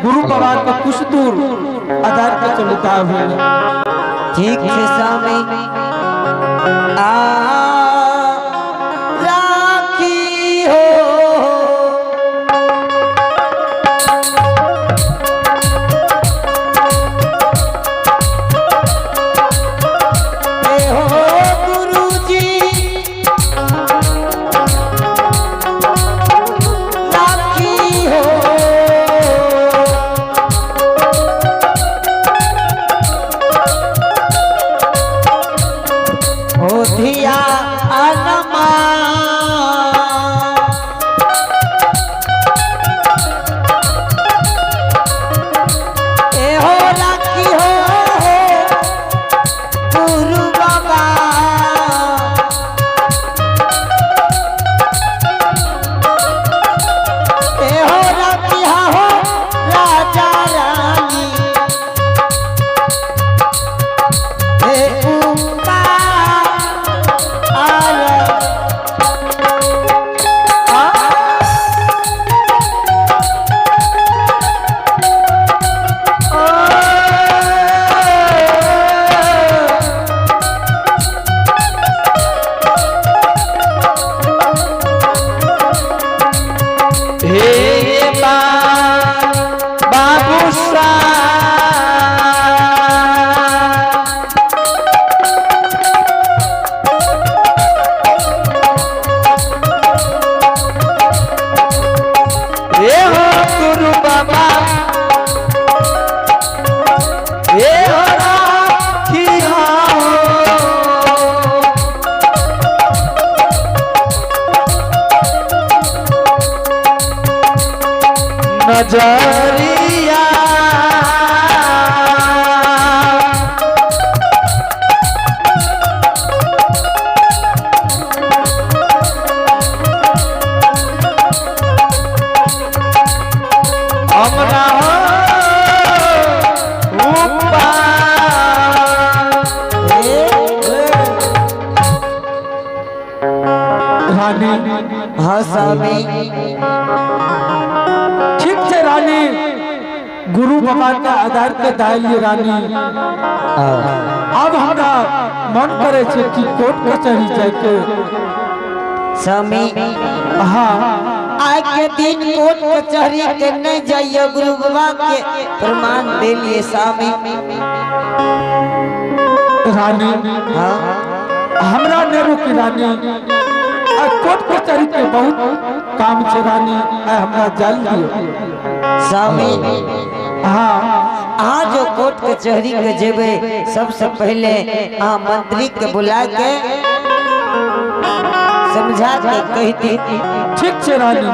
गुरु बाबा के कुछ दूर आधार के चलता हुए ठीक है स्वामी आ राखी हो नजरिया हमरा रानी हाँ स्वामी रानी गुरु बाबा का आधार के दाई रानी अब हमरा मन करे छे कि कोर्ट कचहरी जाके स्वामी हाँ आज के दिन कोर्ट कचहरी के नहीं जाइए गुरु बाबा के प्रमाण दे लिए स्वामी रानी हाँ हमरा ने रुकी रानी कोर्ट कचहरी के बहुत काम छे रानी हमरा जल दियो स्वामी हाँ आज जो कोर्ट कचहरी के जेबे सबसे पहले मंत्री के बुला के समझा के कहती ठीक छे रानी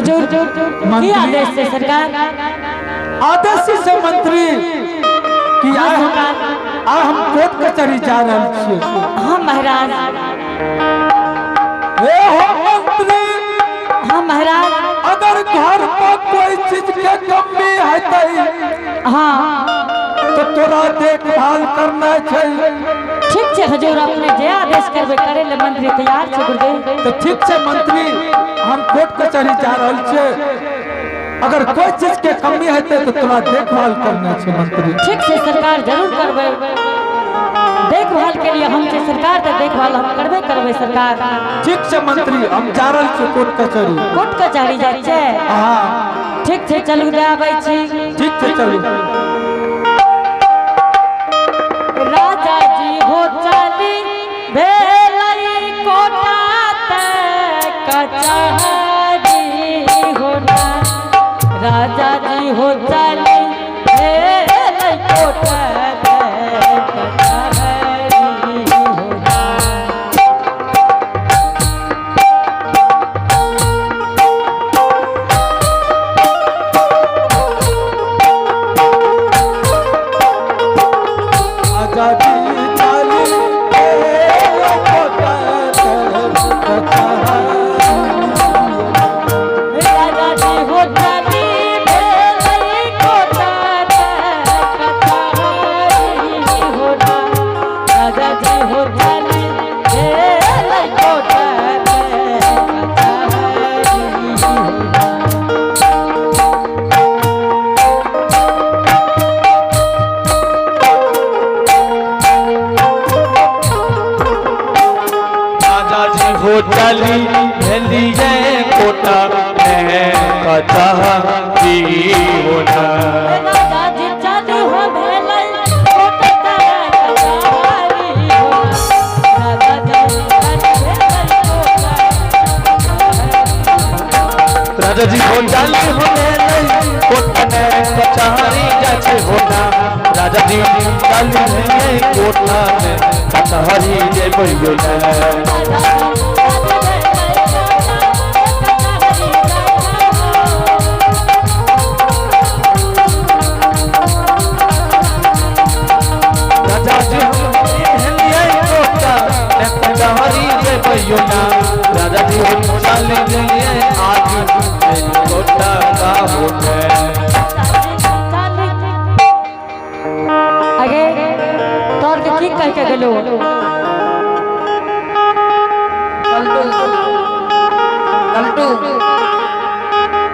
हुजूर की मंत्री आदेश से सरकार आदेश से मंत्री कि आ हम कोर्ट कचहरी जा रहे छियै। हाँ महाराज, हे हो मंत्री, हाँ महाराज, अगर घर पर कोई चीज के कमी है हाँ तो तोरा देखभाल करना छै। ठीक है हुजूर, अपने जे आदेश करबे करे ले मंत्री तैयार छै गुरुदेव। तो ठीक है मंत्री, हम कोर्ट कचहरी जा रहे छियै, अगर कोई चीज के कमी है तो तोरा देखभाल करना छै मंत्री। ठीक से सरकार जरूर करबे, देखभाल के लिए हम से सरकार के देखभाल हम करबे करबे सरकार। ठीक है मंत्री, हम जा रहे छियै कोर्ट कचहरी। कोर्ट कचहरी जाय छै? हाँ ठीक है, चलू दे आबै छी। ठीक है चलू। राजा जी हो चली भेलई कोटा ते कचहरी होना, राजा जी हो चली भेलई कोटा ते कचहरी होना। आजादी चाली राजा जी हो चली भेलई कोटा ते कचहरी होना, राजा जी हो चली भेलई कोटा ते कचहरी होना। राजा जी हो चली भेलिए कोटा में कचहरी होना, राजा जी चली हो भेलई कोटा ते कचहरी होना, राजा जी चली भेलई कोटा। राजा जी हो चली हो भेलई कोटा में कचहरी जाछे होना, राजा जी चली भेलई कोटा में कचहरी जेबै होना। राजा जी भेलिए कोटा में कचहरी जेबै होना, राजा जी हो चली भेलिए आज कोटा का होना। आगे तोर के की कह के गेलो? कल्टू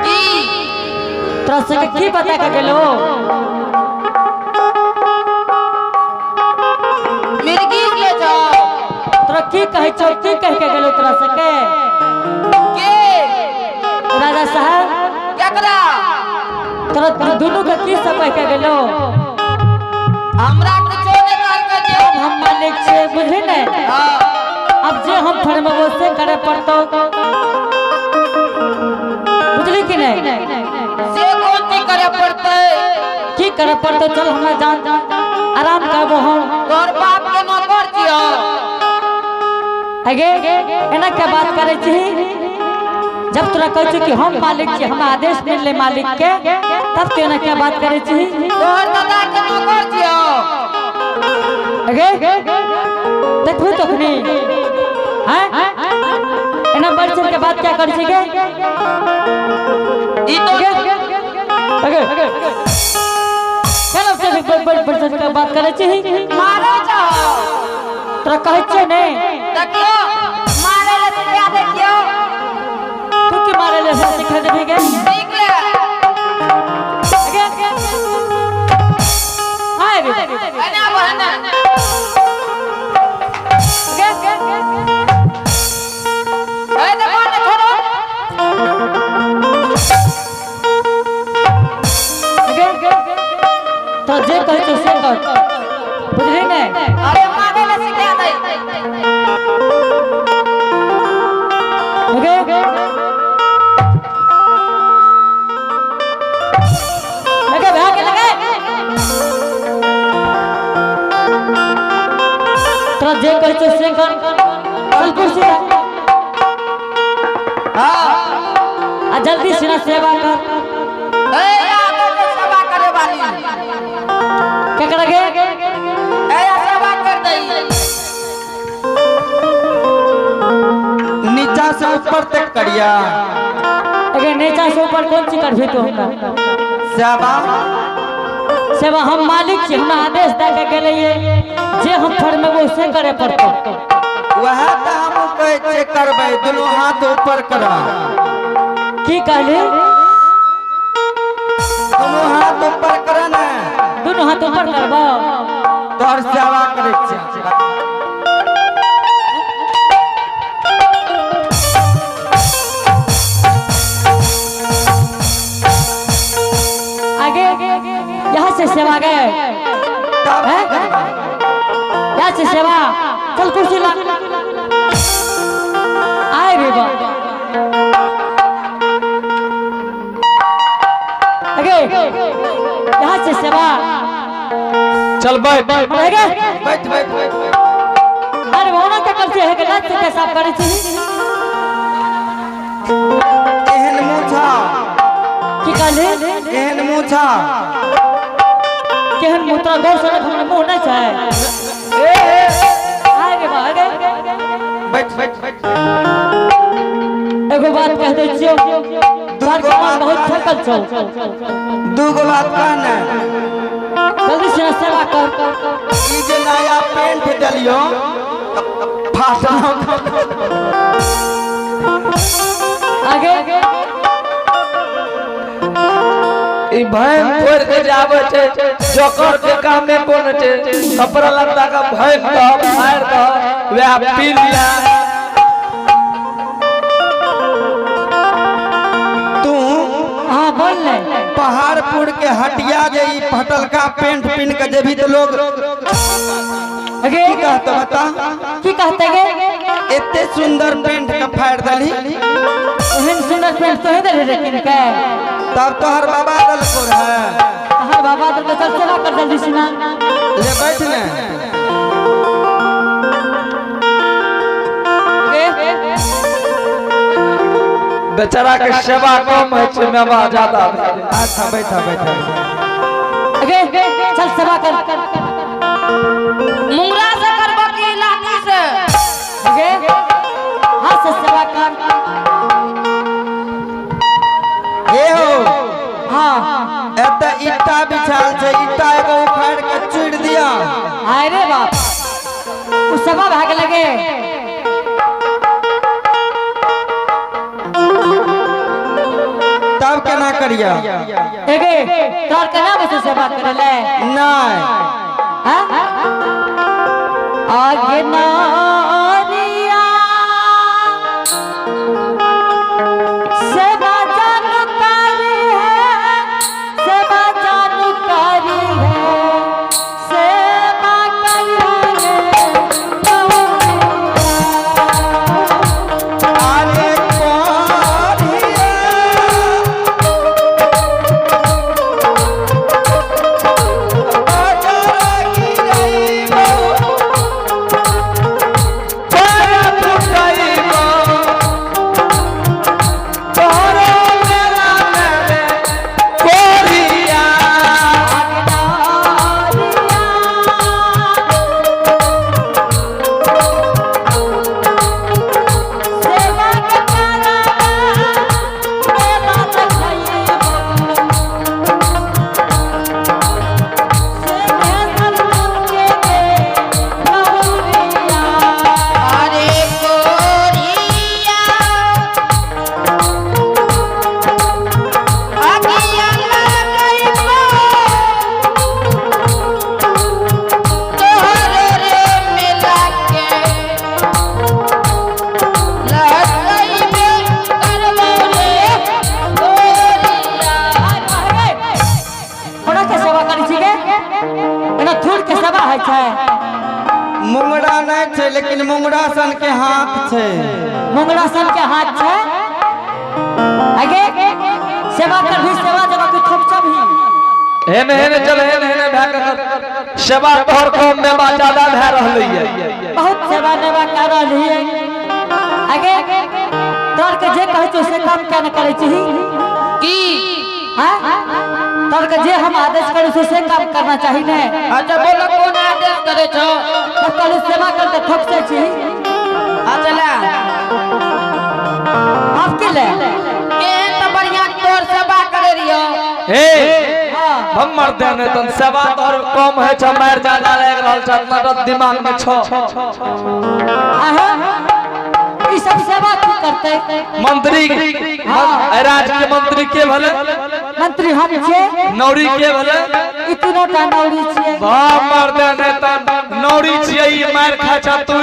की तोरा से की बता के गेलो? मिर्गी ले जाओ तोरा की कहे छौ, की कह के गेलो तोरा से के? राजा साहब केकरा तोरा दोनों के की सब कह के गेलो? हमरा कुछो नहीं काल के दे। अब हम मालिक छे बुझी ने, अब जे हम फरमाबो से करे पड़तो, बुझली कि नहीं? से कौन की करे पड़ते? की करे पड़तो? चल हमरा जान आराम करबो हम। तोर बाप के नौकर छियो। आगे एना के बात करे छी? जब तोरा कहै छी कि हम मालिक छी, हम आदेश मिलले मालिक के, तब तू एना के बात करे छी? तोर दादा के नौकर छियो। आगे देखबो तखनी हैं एना बढ़ चढ़ के बात क्या कर छी के? ई तो आगे चलो से बढ़ चढ़ के बात करे छी? मारे जाओ। तोरा कहै छी ने देखियो मारे ले सिखा देखियो। तू की मारे ले सिखा देबे के? ठीक ले। आए रे अना बहना ए देखो ने छोड़ो। तो जे कहै छौ से कर, बुझली ने? अरे मारे ले सिखा दे। आगे भाग लगे तो जे कहै छौ से कर, चल कुर्सी हां आ जल्दी से ना सेवा कर। ए आगे के सेवा करे वाली क्या करोगे? ए सेवा कर दई नीचा से ऊपर तक करिया। अगर नीचा से ऊपर कौन सी कर भी तो हमरा सेवा सेवा हम मालिक छी, हमरा आदेश दे के गेलिए जे हम फर्म में वो से करे पड़तो। वह तो हम कहे छे करबै, दोनों हाथ ऊपर करा। की कहली? दोनों हाथ ऊपर करा ना, दोनों हाथ ऊपर करबो तोहर सेवा करे छे। आगे यहाँ से सेवा गए, यहाँ से सेवा। चल कुर्सी ला, आए रे बा। आगे यहाँ से सेवा। चल बैठ आगे बैठ बैठ बैठ। अरे वहाँ क्या करते हैं कि लात से पेशाब करे छी? एहन मूछा, की कहले? एहन मूछा, केहन मुद्रा गौ से हमरा मुंह नहीं छै। आगे बा आगे बैठ बैठ बैठ। एगो बात कह दे छियो, तोहर सामान बहुत थकल छौ। दूगो बात कहना, जल्दी से सेवा कर। ई जे नया पेंट डलियो फाटा। आगे ई भैन तोड़ के जावे छे, जोकर के काम में कोन छे? कपड़ा लत्ता का भैन का फाड़ का वे पी लिया। तू हाँ बोल ले। पहाड़पुर के हटिया जे ई फटलका पेंट पिन के जेभी तो लोग आगे की कहत बता? की कहते गे? एते सुंदर पेंट का फाड़ दली, एहन सुंदर पेंट तो है दे रे किन के। तब तोहर बाबा दल को है। हर बाबा तो चल सेवा कर जल्दी से ना। ले बैठ ने। बेचारा के सेवा कम है छे, मेवा ज्यादा है। अच्छा बैठा बैठा। आगे चल सेवा कर। मुंगरा से करबो की लाठी से? आगे हाथ से सेवा कर। हे हो, हाँ एते ईटा बिछाल छे, ईटा एगो उखाड़ के चूड़ दिया। आए रे बाप, उ सेवा भाग लगे। तब केना करिया? एगे तोर के नाम से सेवा करे ले। नहीं हाँ? आगे नारिया सेवा जानकारी है, सेवा जानकारी है, सेवा करिए अरे कोरिया मुंगरा नहीं छे, लेकिन मुंगरा सन के हाथ छे। मुंगरा सन के हाथ छे। आगे सेवा कर भी, सेवा जगह को थपचा भी। हेने हेने चल, हेने हेने भाग सेवा तोहर कम में बा ज्यादा भै रहलै है। बहुत सेवा नेवा कर रही है। आगे तो तोर के जे कहै छौ से काम क्या न करै छी की हां तोर के जे हम आदेश करू से काम करना चाहिए ने। अच्छा बोलो कौन आदेश करे छो? तब कल सेवा करके ठोक से छी अच्छा ले आपके ले के तो बढ़िया तोर सेवा करे रियो। हे हम मर देने तन सेवा तोर कम है छ मार ज्यादा लग रहल छ मतलब दिमाग में छ ई सब सेवा की करते मंत्री राज्य के मंत्री के भले मंत्री हम छे नौरी के भले इतनो टा नौरी छे बाप मर देने तन नौरी छिए ई मार खा छ तू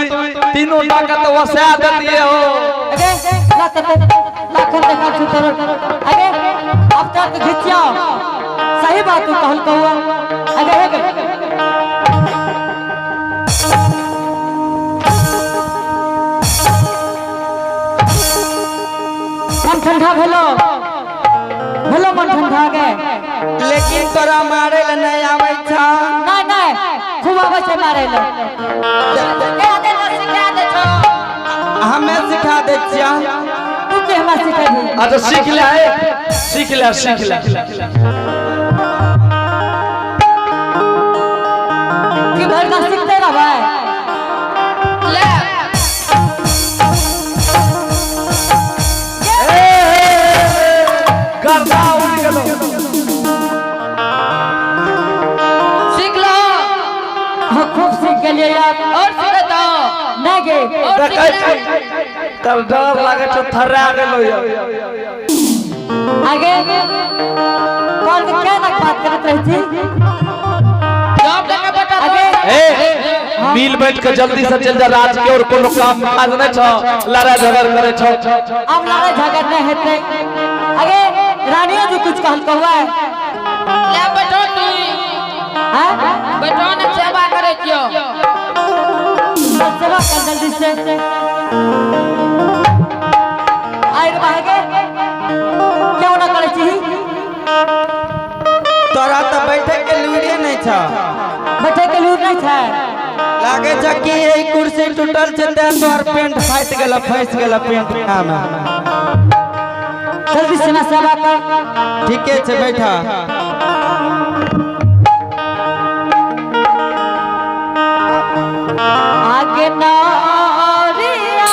तीनों टाका तो वसा देतिए हो। अरे लाखन देखा छु तोर अरे अब तक घिचिया सही बात तू कहल कहुआ। अरे हे मन ठंडा भेलो मन ठंडा गे लेकिन तोरा मारे ले नहीं आवे छ। नहीं खूब आवे छे मारे ले के आदेश सिखा दे छो हमें सिखा दे छिया। तू के हमरा सिखा दे। अच्छा सीख ले कि भरना सीखते रहबे ले गदा उड़ गेलो सीख लो। हां खूब सीख गेलिए यार और सीख दो नहीं गे देखै छ तब डर लागे छ थर्रा गेलो आगे कौन के क्या ना बात करत रही थी जॉब लेके बेटा ए मिल बैठ के जल्दी से चल जा राज के और कोनो काम काज न छ लड़ाई झगड़ करे छ। अब लड़ाई झगड़ नहीं हेते आगे रानियो जो कुछ कहल कहुआ ले बैठो तू हां बैठो ने सेवा करे छियो। सेवा कर जल्दी से आइ रे भागे क्यों ना करे छी तोरा तो बैठे के लूरे नहीं छ। बैठे के लूर नहीं छै लागे छ कि यही कुर्सी टूटल छ ते तोर पेंट फाट गेल फंस गेल पेंट में। जल्दी से ना सेवा कर ठीके छ बैठा। आगे नारिया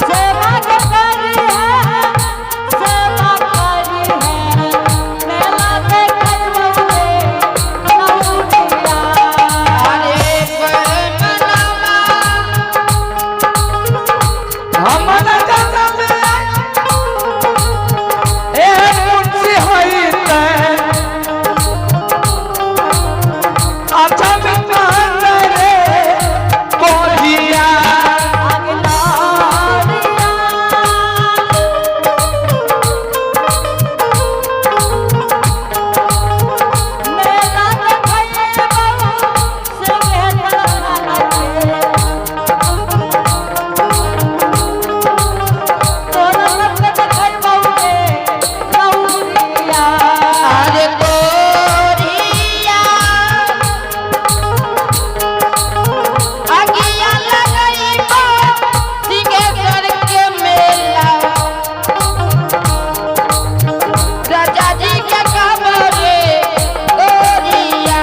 सेवा करी है मेला देखै बउए नौरिया अरे मनवा हमन जनम ए मुंशी होइते अच्छा मान रे कोहिया आगे नारिया मेला देखै बउए से मेला तोरा सब देखै बउए नौरिया अरे गोरिया आगिया लगई बा सिंहेश्वर के मेला राजा जी के कमरे गोरिया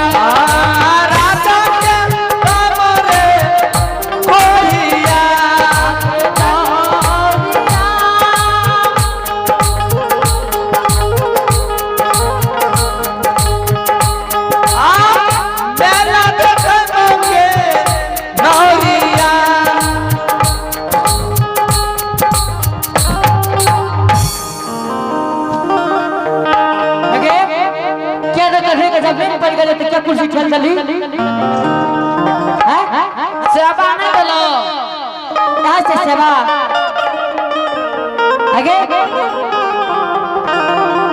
राजा के कमरे कोहिया मेला देखोगे नौरिया आगे क्या तो करने का जब नहीं पड़ गए तो क्या कुर्सी खेल चली हैं सेवा नहीं बोलो कहाँ से सेवा आगे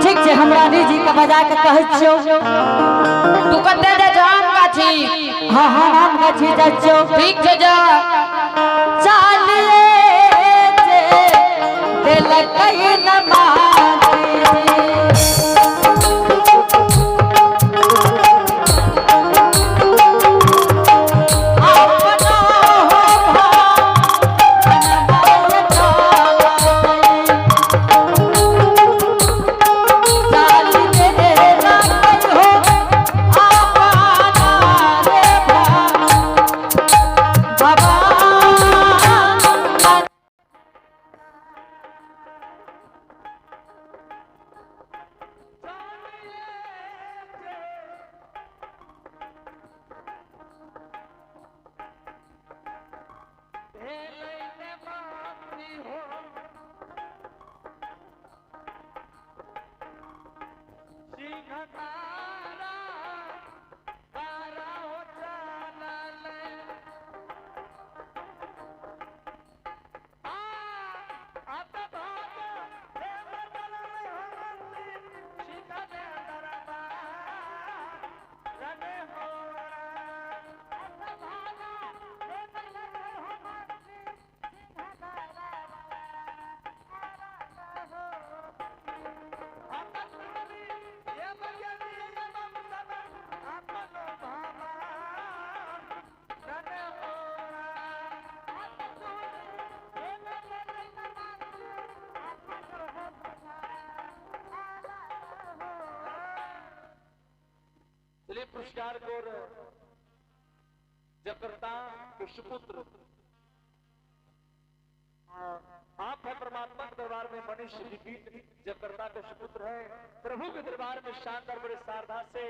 ठीक है हम रानी जी का बजा के कहै छियो तू कते दे जाम का छी। हाँ हाँ नाम का छी जाइ छियो ठीक छै जा चालिए जे दिल कई न मानी अपना पुरस्कार को जकर्ता के सुपुत्र आप है परमात्मा के दरबार में मनुष्य विपीत जकर्ता के सुपुत्र है। प्रभु के दरबार में शानदार बड़े शारदा से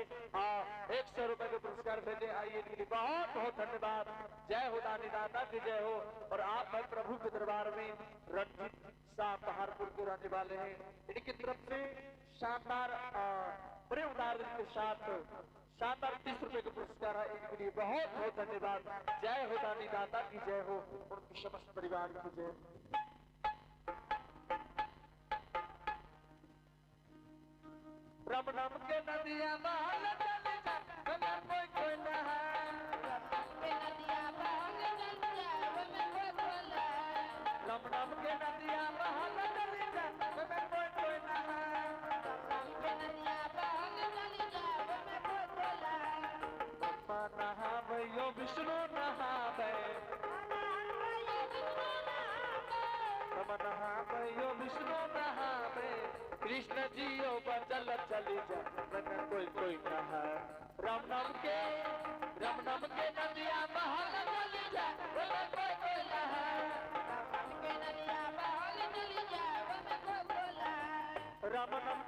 100 रुपए के पुरस्कार भेजे आइए इनके लिए बहुत बहुत धन्यवाद। जय हो दानी दाता की जय हो। और आप है प्रभु के दरबार में रणजीत शाह पहाड़पुर के रहने वाले हैं, इनकी तरफ से शानदार बड़े उदाहरण के साथ शानदार 30 रुपए का पुरस्कार है इनके लिए बहुत बहुत धन्यवाद। जय हो दानी दाता की जय हो, उनकी समस्त परिवार की जय। रमनम के नदिया बहल चले जा में कोई कोई नहा, के नदिया बहल चल जाए में कोई बोला, रमनम के नदिया बहल चले जा में कोई कोई नहा, के नदिया बहल चल जाए में कोई बोला, नहावयो विष्णु नहावे, नहावयो विष्णु नहावे, कृष्ण जियो बचल चली जा में कोई कोई नहा। राम नाम के नदिया बहल चली जा में कोई कोई नहा, के नदिया बहल चल जाए में कोई बोला, राम नाम